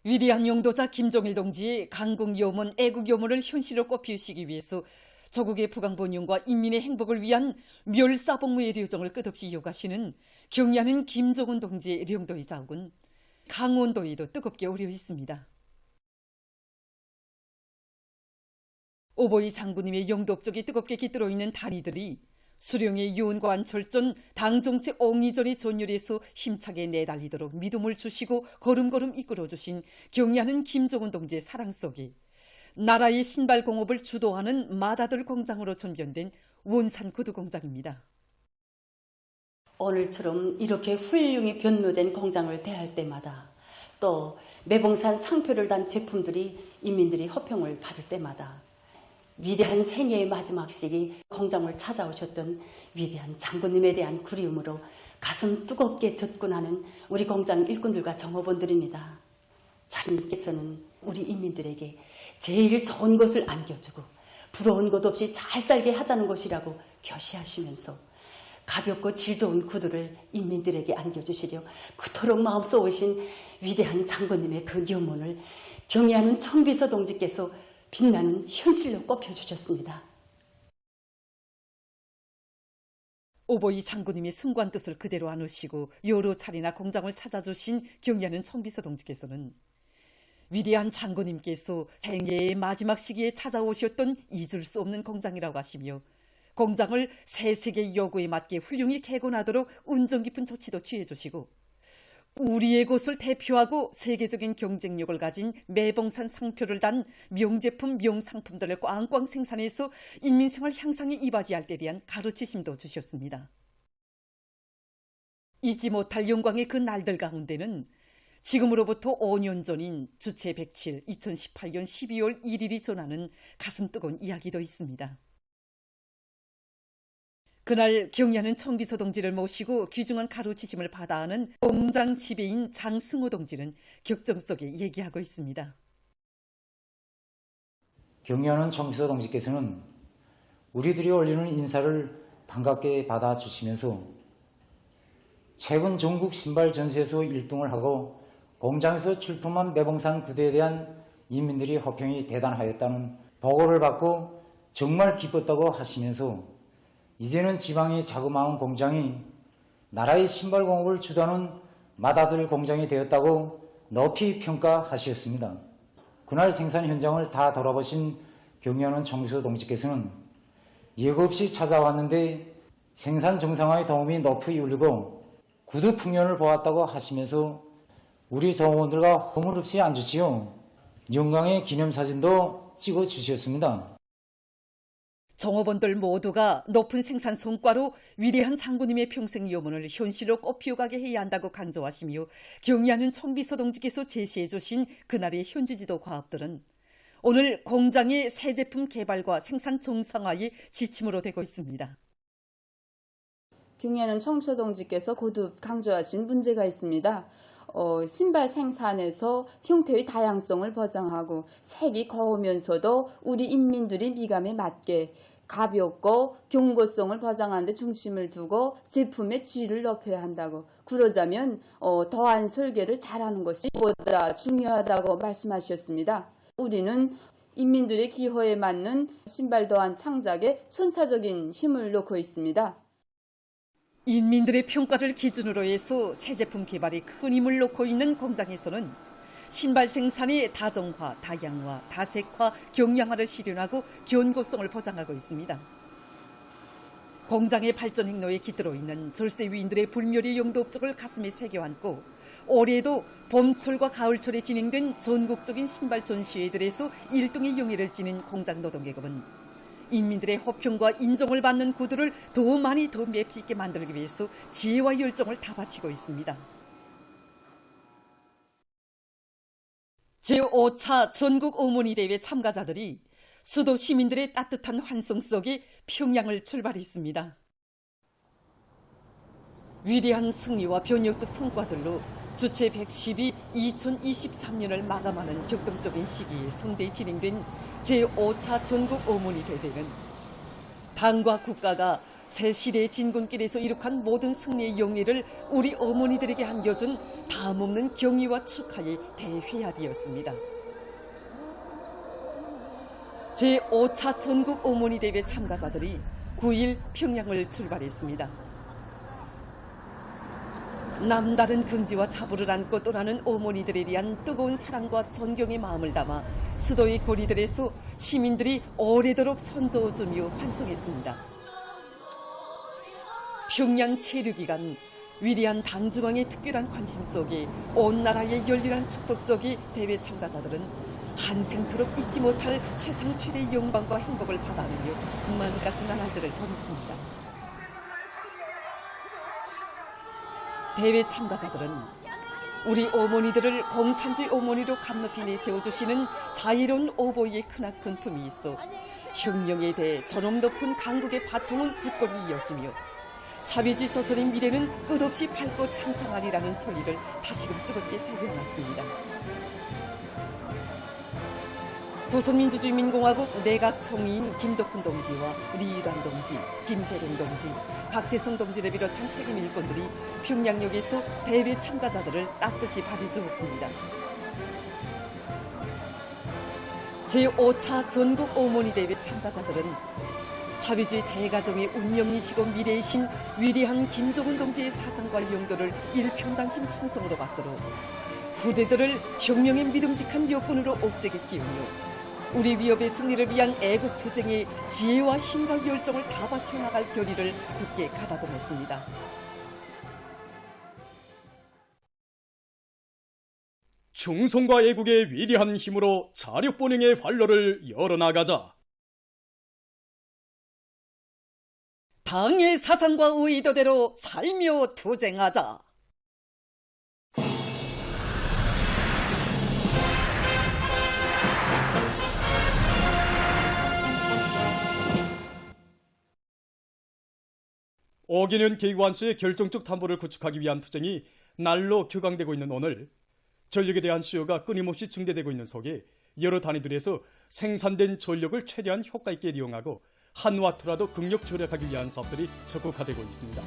위대한 용도자 김종일 동지의 강국요문, 애국요문을 현실로 꽃피우시기 위해서 조국의 부강본용과 인민의 행복을 위한 멸사복무의 료정을 끝없이 이어가시는 경의하는 김종은 동지의 령도의 자욱은 강원도에도 뜨겁게 오려 있습니다. 오보이 장군님의 영도업적이 뜨겁게 깃들어 있는 다리들이 수령의 유언과 철전, 당정책 옹이전의 전율에서 힘차게 내달리도록 믿음을 주시고 걸음걸음 이끌어주신 경의하는 김종은 동지의 사랑 속에 나라의 신발 공업을 주도하는 맏아들 공장으로 전변된 원산 구두 공장입니다. 오늘처럼 이렇게 훌륭히 변모된 공장을 대할 때마다 또 매봉산 상표를 단 제품들이 인민들이 호평을 받을 때마다 위대한 생애의 마지막 시기 공장을 찾아오셨던 위대한 장군님에 대한 그리움으로 가슴 뜨겁게 젖곤하는 우리 공장 일꾼들과 정업원들입니다. 자신께서는 우리 인민들에게 제일 좋은 것을 안겨주고 부러운 것 없이 잘 살게 하자는 것이라고 교시하시면서 가볍고 질 좋은 구두를 인민들에게 안겨주시려 그토록 마음써 오신 위대한 장군님의 그 묘문을 경의하는 청비서 동지께서 빛나는 현실로 꼽혀주셨습니다. 오보이 장군님이 순관 뜻을 그대로 안으시고 여러 차례나 공장을 찾아주신 경의하는 청비서 동지께서는 위대한 장군님께서 생애의 마지막 시기에 찾아오셨던 잊을 수 없는 공장이라고 하시며 공장을 새 세계의 요구에 맞게 훌륭히 개건하도록 운정 깊은 조치도 취해주시고 우리의 곳을 대표하고 세계적인 경쟁력을 가진 매봉산 상표를 단 명제품, 명상품들을 꽝꽝 생산해서 인민생활 향상에 이바지할 때 대한 가르치심도 주셨습니다. 잊지 못할 영광의 그 날들 가운데는 지금으로부터 5년 전인 주체 107, 2018년 12월 1일이 전하는 가슴 뜨거운 이야기도 있습니다. 그날 경의하는 청비서 동지를 모시고 귀중한 가르치심을 받아 하는 공장 지배인 장승호 동지는 격정 속에 얘기하고 있습니다. 경의하는 청비서 동지께서는 우리들이 올리는 인사를 반갑게 받아주시면서 최근 전국 신발 전시에서 1등을 하고 공장에서 출품한 매봉산 구두에 대한 인민들이 호평이 대단하였다는 보고를 받고 정말 기뻤다고 하시면서 이제는 지방의 자그마한 공장이 나라의 신발 공업을 주도하는 맏아들 공장이 되었다고 높이 평가하셨습니다. 그날 생산 현장을 다 돌아보신 경의하는 청비서 동지께서는 예고 없이 찾아왔는데 생산 정상화의 도움이 높이 울리고 구두 풍년을 보았다고 하시면서 우리 정원들과 허물없이 앉으시어 영광의 기념사진도 찍어주셨습니다. 정업원들 모두가 높은 생산 성과로 위대한 장군님의 평생 요문을 현실로 꽃피워가게 해야 한다고 강조하시며 경의하는 청비서 동지께서 제시해 주신 그날의 현지지도 과업들은 오늘 공장의 새 제품 개발과 생산 정상화의 지침으로 되고 있습니다. 경의하는 청비서 동지께서 거듭 강조하신 문제가 있습니다. 신발 생산에서 형태의 다양성을 보장하고 색이 고우면서도 우리 인민들이 미감에 맞게 가볍고 경고성을 보장하는 데 중심을 두고 제품의 질을 높여야 한다고. 그러자면 더한 설계를 잘하는 것이 보다 중요하다고 말씀하셨습니다. 우리는 인민들의 기호에 맞는 신발 더한 창작에 선차적인 힘을 놓고 있습니다. 인민들의 평가를 기준으로 해서 새 제품 개발에 큰 힘을 놓고 있는 공장에서는 신발 생산의 다정화, 다양화, 다색화, 경량화를 실현하고 견고성을 보장하고 있습니다. 공장의 발전 행로에 깃들어 있는 절세 위인들의 불멸의 영도업적을 가슴에 새겨 안고 올해도 봄철과 가을철에 진행된 전국적인 신발 전시회들에서 1등의 영예를 지닌 공장 노동계급은 인민들의 호평과 인정을 받는 구두를 더 많이 더 맵시 있게 만들기 위해서 지혜와 열정을 다 바치고 있습니다. 제5차 전국 어머니 대회 참가자들이 수도 시민들의 따뜻한 환송 속에 평양을 출발했습니다. 위대한 승리와 변혁적 성과들로 주체 110이 2023년을 마감하는 격동적인 시기에 성대히 진행된 제5차 전국 어머니 대회는 당과 국가가 새 시대의 진군길에서 이룩한 모든 승리의 영예를 우리 어머니들에게 안겨준 다함없는 경의와 축하의 대회합이었습니다. 제5차 전국 어머니 대회 참가자들이 9일 평양을 출발했습니다. 남다른 긍지와 자부를 안고 떠나는 어머니들에 대한 뜨거운 사랑과 존경의 마음을 담아 수도의 거리들에서 시민들이 오래도록 선저어주며 환송했습니다. 평양 체류기간 위대한 당중왕의 특별한 관심 속에 온 나라의 열렬한 축복 속에 대회 참가자들은 한생토록 잊지 못할 최상 최대의 영광과 행복을 받아내며 맘 같은 나날들을 보냈습니다. 대회 참가자들은 우리 어머니들을 공산주의 어머니로 감높이 내세워주시는 자유로운 오보이의 크나큰 품이 있어 혁명에 대해 저놈 높은 강국의 바통은 굳건히 이어지며 사회주의 조선의 미래는 끝없이 밝고 창창하리라는 전리를 다시금 뜨겁게 새겨놨습니다. 조선민주주의민공화국 내각 총리인 김덕훈 동지와 리일환 동지, 김재룡 동지, 박태성 동지를 비롯한 책임 일꾼들이 평양역에서 대회 참가자들을 따뜻이 발해주었습니다. 제5차 전국 어머니 대회 참가자들은 사회주의 대가정의 운명이시고 미래이신 위대한 김정은 동지의 사상과 용도를 일편단심 충성으로 받도록 후대들을 혁명의 믿음직한 여건으로 옥색에 키우며 우리 위협의 승리를 위한 애국투쟁에 지혜와 힘과 열정을 다 바쳐 나갈 결의를 굳게 가다듬었습니다. 충성과 애국의 위대한 힘으로 자력본행의 활로를 열어나가자. 당의 사상과 의도대로 살며 투쟁하자. 어기는 개관수의 결정적 담보를 구축하기 위한 투쟁이 날로 격앙되고 있는 오늘, 전력에 대한 수요가 끊임없이 증대되고 있는 속에 여러 단위들에서 생산된 전력을 최대한 효과 있게 이용하고 한 와트라도 극력 절약하기 위한 사업들이 적극화되고 있습니다.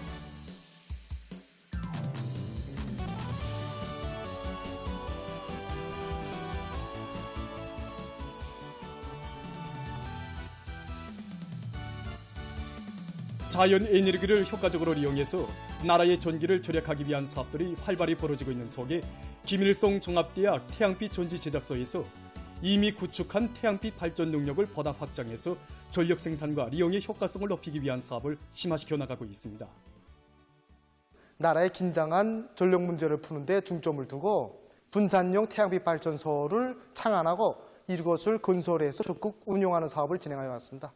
자연 에너지를 효과적으로 이용해서 나라의 전기를 절약하기 위한 사업들이 활발히 벌어지고 있는 속에 김일성 종합대학 태양빛 전지 제작소에서 이미 구축한 태양빛 발전 능력을 보다 확장해서 전력 생산과 이용의 효과성을 높이기 위한 사업을 심화시켜 나가고 있습니다. 나라의 긴장한 전력 문제를 푸는 데 중점을 두고 분산용 태양빛 발전소를 창안하고 이것을 건설해서 적극 운용하는 사업을 진행하여 왔습니다.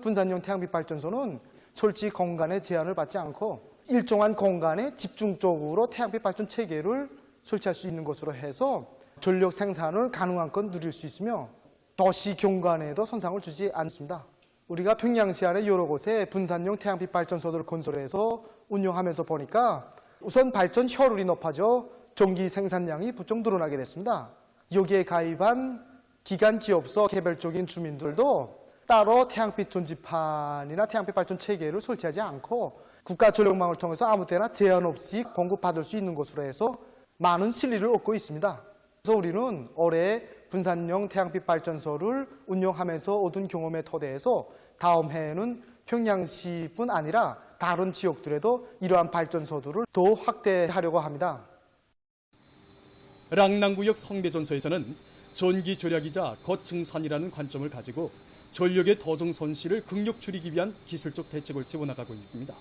분산용 태양빛 발전소는 설치 공간에 제한을 받지 않고 일정한 공간에 집중적으로 태양빛 발전 체계를 설치할 수 있는 것으로 해서 전력 생산을 가능한 건 누릴 수 있으며 도시 경관에도 손상을 주지 않습니다. 우리가 평양시 안에 여러 곳에 분산용 태양빛 발전소들을 건설해서 운영하면서 보니까 우선 발전 효율이 높아져 전기 생산량이 부쩍 늘어나게 됐습니다. 여기에 가입한 기간 기업소 개별적인 주민들도 따로 태양빛 전지판이나 태양빛 발전 체계를 설치하지 않고 국가 전력망을 통해서 아무 때나 제한 없이 공급받을 수 있는 것으로 해서 많은 실리를 얻고 있습니다. 그래서 우리는 올해 분산용 태양빛 발전소를 운영하면서 얻은 경험에 토대해서 다음 해에는 평양시뿐 아니라 다른 지역들에도 이러한 발전소들을 더 확대하려고 합니다. 랑낭구역 성대전소에서는 전기 절약이자 거증산이라는 관점을 가지고 전력의 도중 손실을 극력 줄이기 위한 기술적 대책을 세워나가고 있습니다.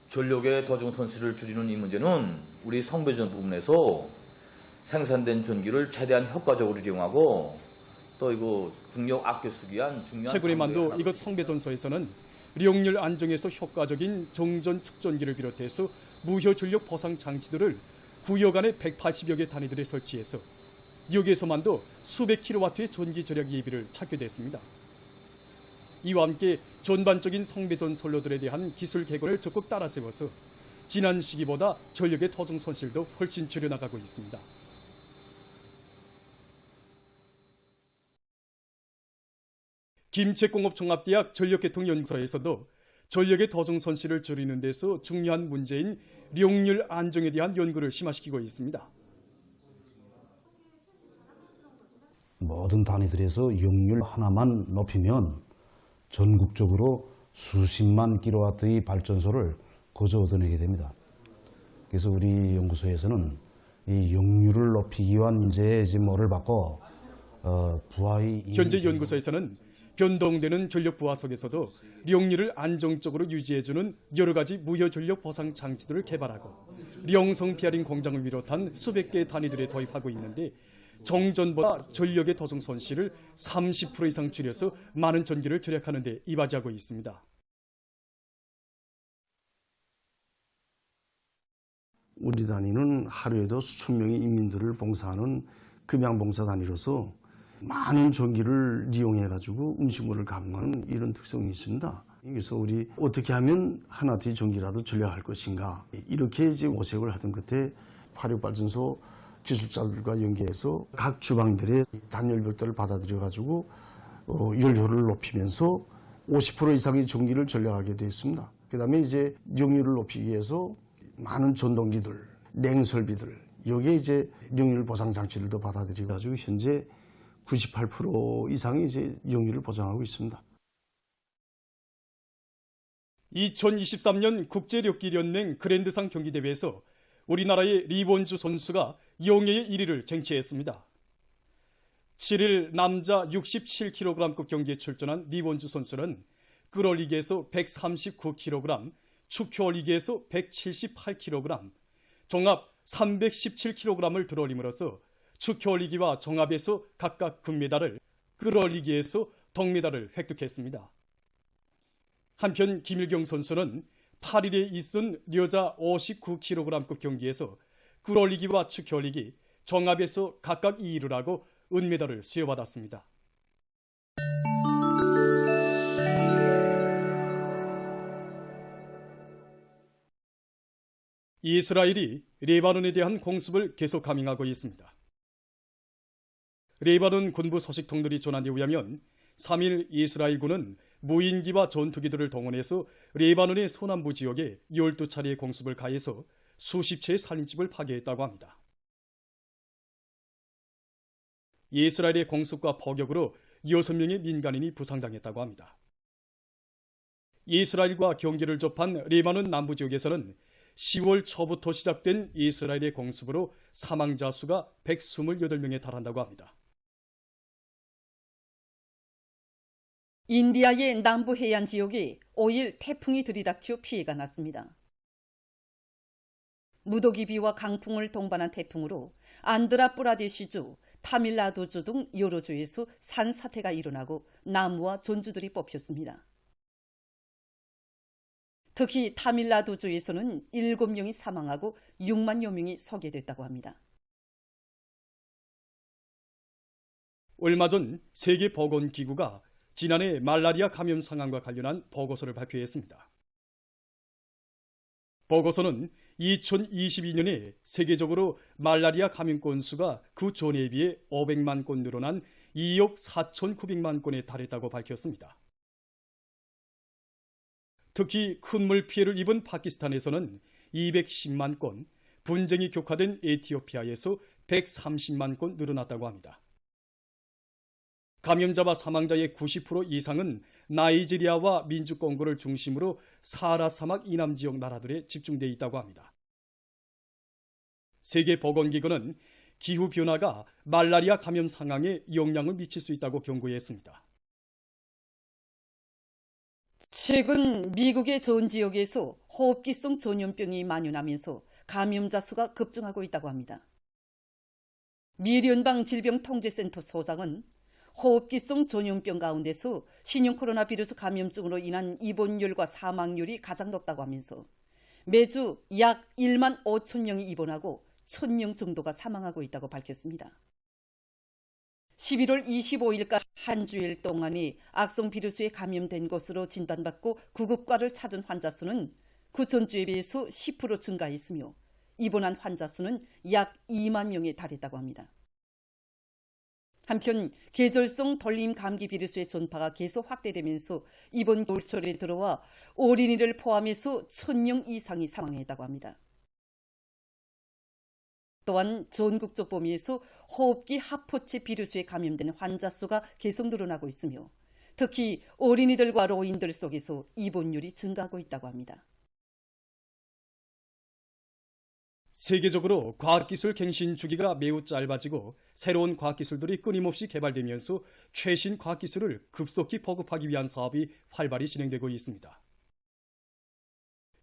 전력의 도중 손실을 줄이는 이 문제는 우리 성배전 부분에서 생산된 전기를 최대한 효과적으로 이용하고 또 이거 국력 아껴 쓰기 위한 중요한 최근에 만도 이것 성배전소에서는 리용률 안정에서 효과적인 정전 축전기를 비롯해서 무효 전력 보상 장치들을 구역 안에 180여 개 단위들에 설치해서 여기에서만도 수백 킬로와트의 전기 절약 예비를 찾게 됐습니다. 이와 함께 전반적인 성배전 선로들에 대한 기술 개선을 적극 따라 세워서 지난 시기보다 전력의 토중 손실도 훨씬 줄여나가고 있습니다. 김책공업종합대학 전력계통연구소에서도 전력의 도중 손실을 줄이는 데서 중요한 문제인 리용률 안정에 대한 연구를 심화시키고 있습니다. 모든 단위들에서 이용률 하나만 높이면 전국적으로 수십만 킬로와트의 발전소를 거저 얻어내게 됩니다. 그래서 우리 연구소에서는 이 이용률을 높이기 위한 문제에 지금 뭐를 받고 부하의 현재 연구소에서는 변동되는 전력 부하 속에서도 리용률을 안정적으로 유지해주는 여러 가지 무효 전력 보상 장치들을 개발하고 리용성 피어링 공장을 비롯한 수백 개의 단위들에 도입하고 있는데 정전보다 전력의 도중 손실을 30% 이상 줄여서 많은 전기를 절약하는 데 이바지하고 있습니다. 우리 단위는 하루에도 수천 명의 인민들을 봉사하는 금양봉사 단위로서 많은 전기를 이용해가지고 음식물을 감가하는 이런 특성이 있습니다. 그래서 우리 어떻게 하면 하나의 전기라도 절약할 것인가 이렇게 이제 모색을 하던 끝에 화력발전소 기술자들과 연계해서 각 주방들의 단열벽들을 받아들여가지고 연료를 높이면서 50% 이상의 전기를 절약하게 되어 있습니다. 그 다음에 이제 이용률을 높이기 위해서 많은 전동기들, 냉설비들 여기에 이제 이용률 보상 장치들도 받아들여가지고 현재 98% 이상이 이제 이용률을 보장하고 있습니다. 2023년 국제력기연맹 그랜드상 경기대회에서 우리나라의 리본주 선수가 영예의 1위를 쟁취했습니다. 7일 남자 67kg급 경기에 출전한 리본주 선수는 끌어올리기에서 139kg, 축효올리기에서 178kg, 종합 317kg을 들어올림으로써 축효올리기와 종합에서 각각 금메달을, 끌어올리기에서 동메달을 획득했습니다. 한편 김일경 선수는 8일에 있은 여자 59kg급 경기에서 끌어올리기와 축효올리기, 종합에서 각각 2위를 하고 은메달을 수여받았습니다. 이스라엘이 레바논에 대한 공습을 계속 감행하고 있습니다. 레바논 군부 소식통들이 전한 데 의하면 3일 이스라엘군은 무인기와 전투기들을 동원해서 레바논의 서남부 지역에 12차례의 공습을 가해서 수십 채의 살인집을 파괴했다고 합니다. 이스라엘의 공습과 포격으로 6명의 민간인이 부상당했다고 합니다. 이스라엘과 경계를 접한 레바논 남부 지역에서는 10월 초부터 시작된 이스라엘의 공습으로 사망자 수가 128명에 달한다고 합니다. 인디아의 남부 해안 지역에 5일 태풍이 들이닥쳐 피해가 났습니다. 무더기 비와 강풍을 동반한 태풍으로 안드라프라데시주, 타밀나두주 등 여러 주에서 산사태가 일어나고 나무와 전주들이 뽑혔습니다. 특히 타밀나두주에서는 7명이 사망하고 6만여 명이 소개됐다고 합니다. 얼마 전 세계보건기구가 지난해 말라리아 감염 상황과 관련한 보고서를 발표했습니다. 보고서는 2022년에 세계적으로 말라리아 감염 건수가 그 전에 비해 500만 건 늘어난 2억 4,900만 건에 달했다고 밝혔습니다. 특히 큰 물 피해를 입은 파키스탄에서는 210만 건, 분쟁이 격화된 에티오피아에서 130만 건 늘어났다고 합니다. 감염자와 사망자의 90% 이상은 나이지리아와 민주공고를 중심으로 사하라 사막 이남 지역 나라들에 집중되어 있다고 합니다. 세계보건기구는 기후변화가 말라리아 감염 상황에 영향을 미칠 수 있다고 경고했습니다. 최근 미국의 전 지역에서 호흡기성 전염병이 만연하면서 감염자 수가 급증하고 있다고 합니다. 미聯邦 질병통제센터 소장은 호흡기성 전염병 가운데서 신형 코로나 바이러스 감염증으로 인한 입원율과 사망률이 가장 높다고 하면서 매주 약 1만 5천 명이 입원하고 1,000명 정도가 사망하고 있다고 밝혔습니다. 11월 25일까지 한 주일 동안에 악성 바이러스에 감염된 것으로 진단받고 구급과를 찾은 환자 수는 그 전주에 비해서 10% 증가했으며 입원한 환자 수는 약 2만 명에 달했다고 합니다. 한편 계절성 돌림 감기 비루스의 전파가 계속 확대되면서 이번 겨울철에 들어와 어린이를 포함해서 1,000명 이상이 사망했다고 합니다. 또한 전국적 범위에서 호흡기 하포체 비루스에 감염된 환자 수가 계속 늘어나고 있으며 특히 어린이들과 노인들 속에서 입원율이 증가하고 있다고 합니다. 세계적으로 과학기술 갱신 주기가 매우 짧아지고 새로운 과학기술들이 끊임없이 개발되면서 최신 과학기술을 급속히 보급하기 위한 사업이 활발히 진행되고 있습니다.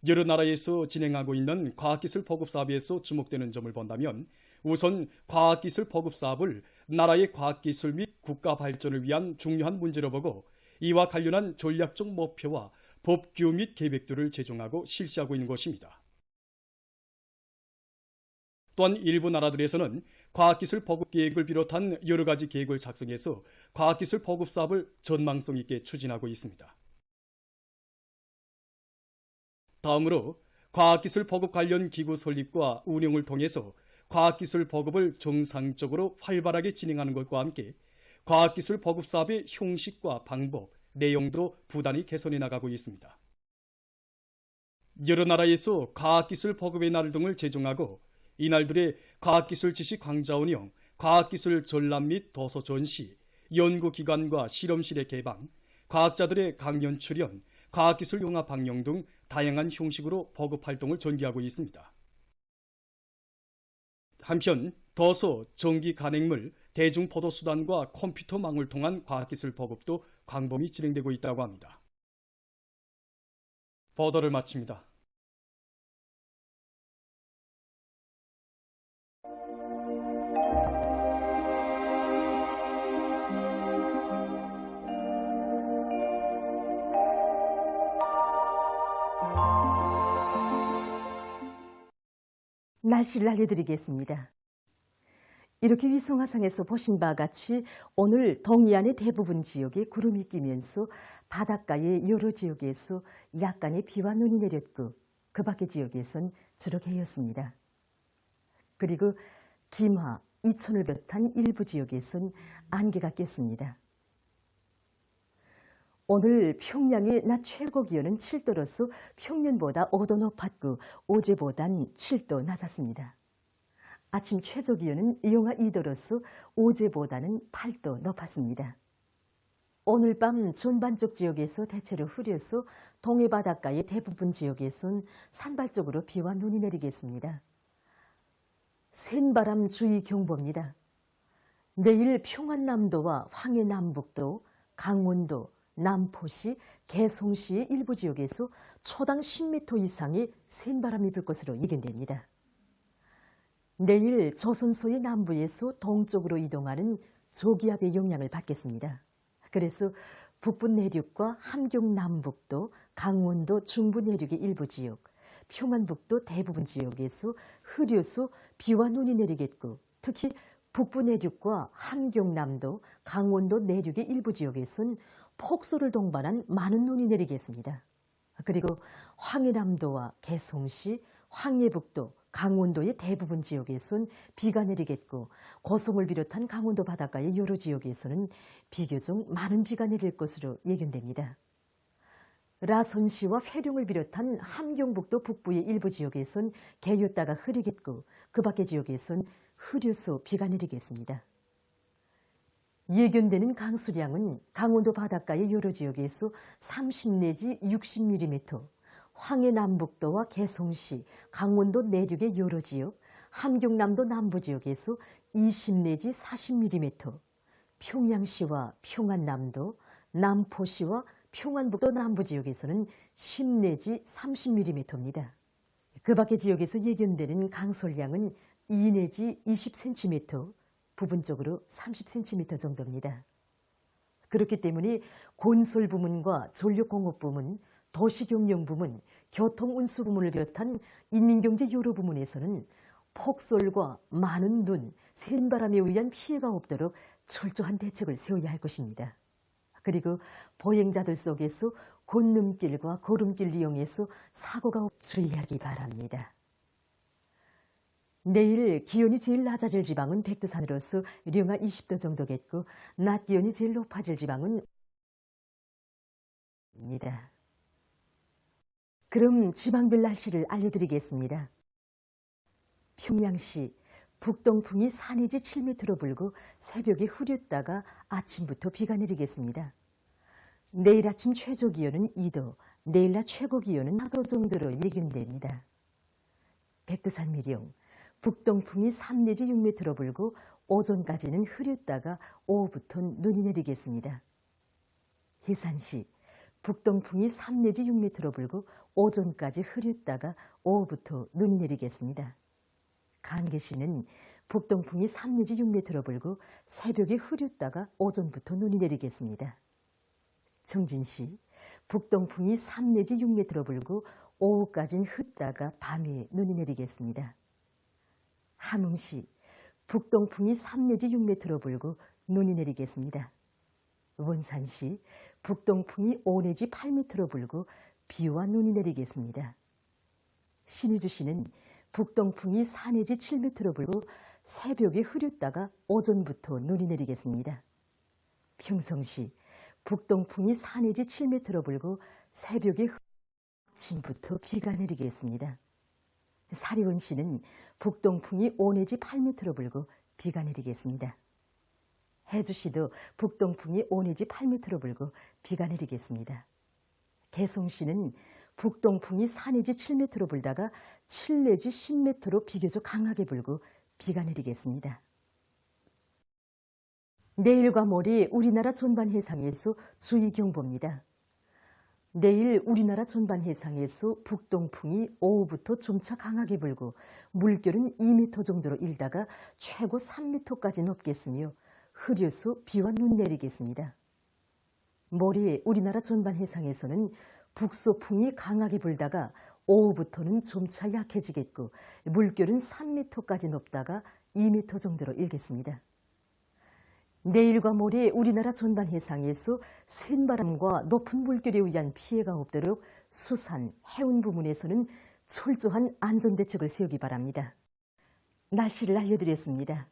여러 나라에서 진행하고 있는 과학기술 보급 사업에서 주목되는 점을 본다면 우선 과학기술 보급 사업을 나라의 과학기술 및 국가 발전을 위한 중요한 문제로 보고 이와 관련한 전략적 목표와 법규 및 계획들을 제정하고 실시하고 있는 것입니다. 또한 일부 나라들에서는 과학기술 보급 계획을 비롯한 여러 가지 계획을 작성해서 과학기술 보급 사업을 전망성 있게 추진하고 있습니다. 다음으로 과학기술 보급 관련 기구 설립과 운영을 통해서 과학기술 보급을 정상적으로 활발하게 진행하는 것과 함께 과학기술 보급 사업의 형식과 방법, 내용도 부단히 개선해 나가고 있습니다. 여러 나라에서 과학기술 보급의 날 등을 제정하고 이날들의 과학기술 지식 강좌 운영, 과학기술 전람 및 도서 전시, 연구기관과 실험실의 개방, 과학자들의 강연 출연, 과학기술 융합 방영 등 다양한 형식으로 보급 활동을 전개하고 있습니다. 한편 도서, 전기 간행물, 대중포도수단과 컴퓨터망을 통한 과학기술 보급도 광범위 진행되고 있다고 합니다. 보도를 마칩니다. 날씨를 알려드리겠습니다. 이렇게 위성화상에서 보신 바와 같이 오늘 동해안의 대부분 지역에 구름이 끼면서 바닷가의 여러 지역에서 약간의 비와 눈이 내렸고 그 밖의 지역에선 주로 개였습니다. 그리고 김하, 이천을 비롯한 일부 지역에선 안개가 꼈습니다. 오늘 평양의 낮 최고 기온은 7도로서 평년보다 5도 높았고 어제보단 7도 낮았습니다. 아침 최저 기온은 영하 2도로서 어제보다는 8도 높았습니다. 오늘 밤 전반적 지역에서 대체로 흐려서 동해 바닷가의 대부분 지역에선 산발적으로 비와 눈이 내리겠습니다. 센바람 주의 경보입니다. 내일 평안남도와 황해남북도, 강원도, 남포시, 개송시의 일부 지역에서 초당 10m 이상의 센바람이 불 것으로 예견됩니다. 내일 조선소의 남부에서 동쪽으로 이동하는 저기압의 영향을 받겠습니다. 그래서 북부 내륙과 함경 남북도, 강원도 중부 내륙의 일부 지역, 평안북도 대부분 지역에서 흐려서 비와 눈이 내리겠고 특히 북부 내륙과 함경남도, 강원도 내륙의 일부 지역에선 폭설을 동반한 많은 눈이 내리겠습니다. 그리고 황해남도와 개송시, 황해북도, 강원도의 대부분 지역에선 비가 내리겠고 고성을 비롯한 강원도 바닷가의 여러 지역에서는 비교적 많은 비가 내릴 것으로 예견됩니다. 라선시와 회룡을 비롯한 함경북도 북부의 일부 지역에선 개였다가 흐리겠고 그 밖의 지역에선 흐려서 비가 내리겠습니다. 예견되는 강수량은 강원도 바닷가의 여러 지역에서 30 내지 60mm, 황해남북도와 개송시, 강원도 내륙의 여러 지역, 함경남도 남부 지역에서 20 내지 40mm, 평양시와 평안남도, 남포시와 평안북도 남부 지역에서는 10 내지 30mm입니다. 그 밖의 지역에서 예견되는 강설량은 2 내지 20cm, 부분적으로 30cm 정도입니다. 그렇기 때문에 건설 부문과 전력공업 부문, 도시경영 부문, 교통운수 부문을 비롯한 인민경제 여러 부문에서는 폭설과 많은 눈, 센바람에 의한 피해가 없도록 철저한 대책을 세워야 할 것입니다. 그리고 보행자들 속에서 건너길과 걸음길 이용해서 사고가 주의하기 바랍니다. 내일 기온이 제일 낮아질 지방은 백두산으로서 령하 20도 정도겠고 낮 기온이 제일 높아질 지방은 입니다. 그럼 지방별 날씨를 알려드리겠습니다. 평양시 북동풍이 4 내지 7m로 불고 새벽에 흐렸다가 아침부터 비가 내리겠습니다. 내일 아침 최저 기온은 2도, 내일 낮 최고 기온은 4도 정도로 예견됩니다. 백두산 미령, 북동풍이 3 내지 6m로 불고 오전까지는 흐렸다가 오후부터 눈이 내리겠습니다. 해산시, 북동풍이 3 내지 6m로 불고 오전까지 흐렸다가 오후부터 눈이 내리겠습니다. 간계시는 북동풍이 3 내지 6m로 불고 새벽에 흐렸다가 오전부터 눈이 내리겠습니다. 청진시, 북동풍이 3 내지 6m로 불고 오후까지는 흐렸다가 밤에 눈이 내리겠습니다. 함흥시, 북동풍이 3 내지 6m로 불고 눈이 내리겠습니다. 원산시, 북동풍이 5 내지 8m로 불고 비와 눈이 내리겠습니다. 신의주시는 북동풍이 4 내지 7m로 불고 새벽에 흐렸다가 오전부터 눈이 내리겠습니다. 평성시, 북동풍이 4 내지 7m로 불고 새벽에 아침부터 비가 내리겠습니다. 사리원시는 북동풍이 5 내지 8m로 불고 비가 내리겠습니다. 해주시도 북동풍이 5 내지 8m로 불고 비가 내리겠습니다. 개송시는 북동풍이 4 내지 7m로 불다가 7 내지 10m로 비교적 강하게 불고 비가 내리겠습니다. 내일과 모레 우리나라 전반 해상에서 주의경보입니다. 내일 우리나라 전반 해상에서 북동풍이 오후부터 점차 강하게 불고 물결은 2m 정도로 일다가 최고 3m까지 높겠으며 흐려서 비와 눈이 내리겠습니다. 모레 우리나라 전반 해상에서는 북서풍이 강하게 불다가 오후부터는 점차 약해지겠고 물결은 3m까지 높다가 2m 정도로 일겠습니다. 내일과 모레 우리나라 전반 해상에서 센 바람과 높은 물결에 의한 피해가 없도록 수산, 해운 부문에서는 철저한 안전대책을 세우기 바랍니다. 날씨를 알려드렸습니다.